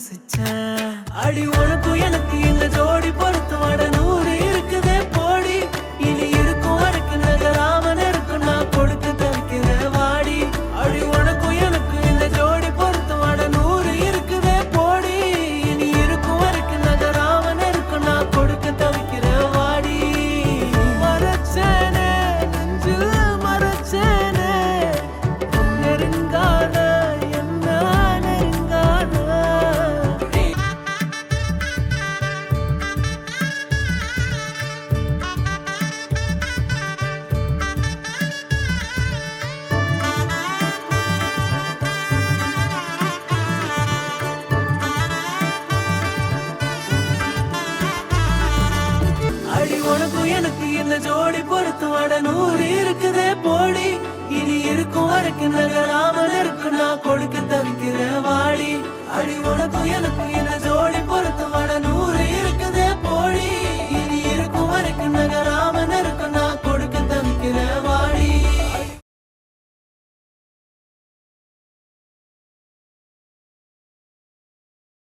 ரசிச்சேன். அடி உனக்கும் எனக்கு இந்த ஜோடி பொறுத்து வட 100 இருக்குதே போடி. இனி இருக்கும் வரைக்கும் நகராம நெருக்கும் நான் கொடுக்க தவிக்கிற வாடி. அடி உனக்கும் எனக்கு இந்த ஜோடி பொறுத்து வட 100 இருக்குதே போடி. இனி இருக்கும் வரைக்கும் நகராம நெருக்கும் நான் கொடுக்க தவிக்கிற வாடி. மறைச்சேனே நெஞ்சில் மறைச்சேனே நெருங்காத என்ன நெருங்காத. அடி உனக்கும் எனக்கு இந்த ஜோடி பொறுத்து வட 100 இருக்குதே போடி. இனி இருக்கும் வரைக்கும் நகராம நெருக்கும் நான் கொடுக்க தவிக்கிற வாடி. அடி உனக்கும் எனக்கு